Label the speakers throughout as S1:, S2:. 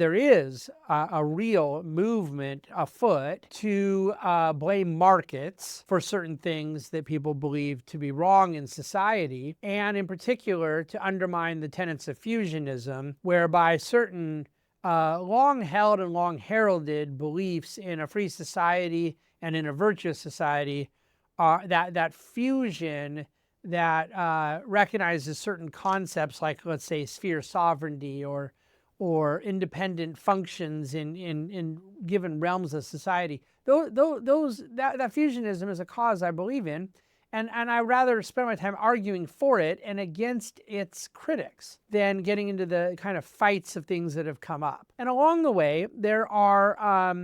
S1: there is a real movement afoot to blame markets for certain things that people believe to be wrong in society, and in particular to undermine the tenets of fusionism, whereby certain long-held and long-heralded beliefs in a free society and in a virtuous society, that fusion that recognizes certain concepts like, let's say, sphere sovereignty or independent functions in given realms of society. That fusionism is a cause I believe in, and I rather spend my time arguing for it and against its critics than getting into the kind of fights of things that have come up. And along the way, there are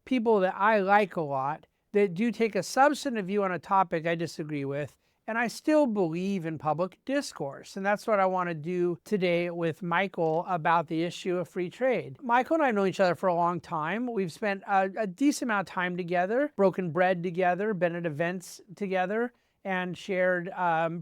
S1: people that I like a lot that do take a substantive view on a topic I disagree with, and I still believe in public discourse. And that's what I want to do today with Michael about the issue of free trade. Michael and I have known each other for a long time. We've spent a decent amount of time together, broken bread together, been at events together, and shared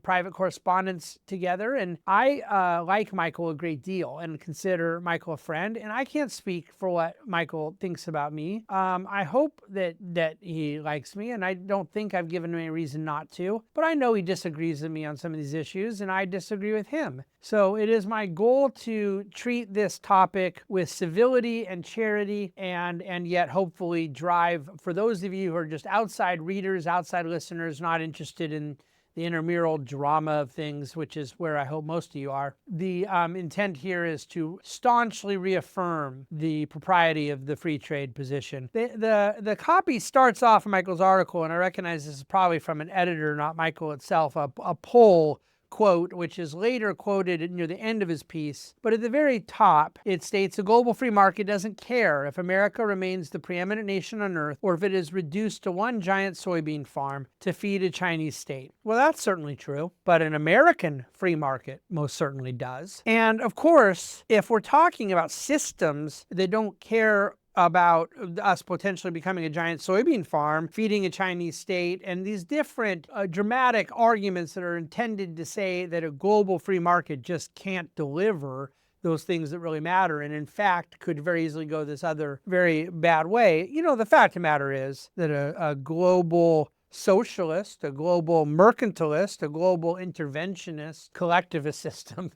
S1: private correspondence together. And I like Michael a great deal and consider Michael a friend. And I can't speak for what Michael thinks about me. I hope that he likes me, and I don't think I've given him any reason not to. But I know he disagrees with me on some of these issues, and I disagree with him. So it is my goal to treat this topic with civility and charity, and yet hopefully drive, for those of you who are just outside readers, outside listeners, not interested in the intramural drama of things, which is where I hope most of you are. The intent here is to staunchly reaffirm the propriety of the free trade position. The copy starts off Michael's article, and I recognize this is probably from an editor, not Michael itself, a poll quote, which is later quoted near the end of his piece. But at the very top, it states, "A global free market doesn't care if America remains the preeminent nation on earth or if it is reduced to one giant soybean farm to feed a Chinese state." Well, that's certainly true, but an American free market most certainly does. And of course, if we're talking about systems that don't care about us potentially becoming a giant soybean farm, feeding a Chinese state, and these different dramatic arguments that are intended to say that a global free market just can't deliver those things that really matter, and in fact could very easily go this other very bad way. You know, the fact of the matter is that a global socialist, a global mercantilist, a global interventionist, collectivist system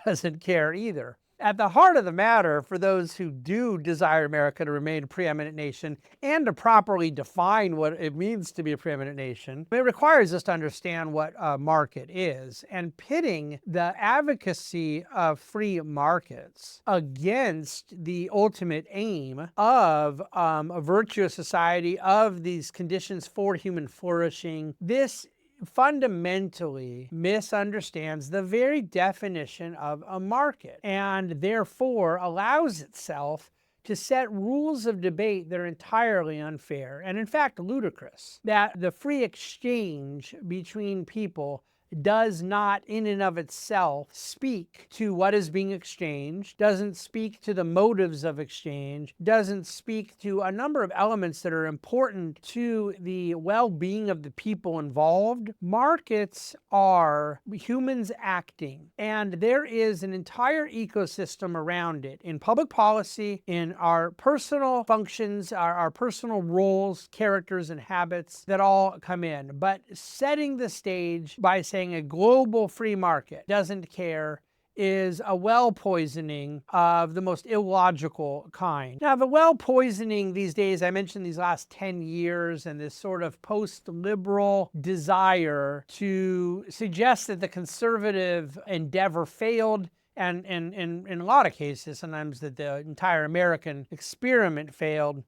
S1: doesn't care either. At the heart of the matter, for those who do desire America to remain a preeminent nation and to properly define what it means to be a preeminent nation, it requires us to understand what a market is, and pitting the advocacy of free markets against the ultimate aim of a virtuous society, of these conditions for human flourishing. This fundamentally misunderstands the very definition of a market, and therefore allows itself to set rules of debate that are entirely unfair and in fact ludicrous. That the free exchange between people does not in and of itself speak to what is being exchanged, doesn't speak to the motives of exchange, doesn't speak to a number of elements that are important to the well-being of the people involved. Markets are humans acting, and there is an entire ecosystem around it in public policy, in our personal functions, our personal roles, characters, and habits that all come in. But setting the stage by saying a global free market doesn't care is a well poisoning of the most illogical kind. Now, the well poisoning these days, I mentioned these last 10 years and this sort of post-liberal desire to suggest that the conservative endeavor failed, and in a lot of cases, sometimes that the entire American experiment failed,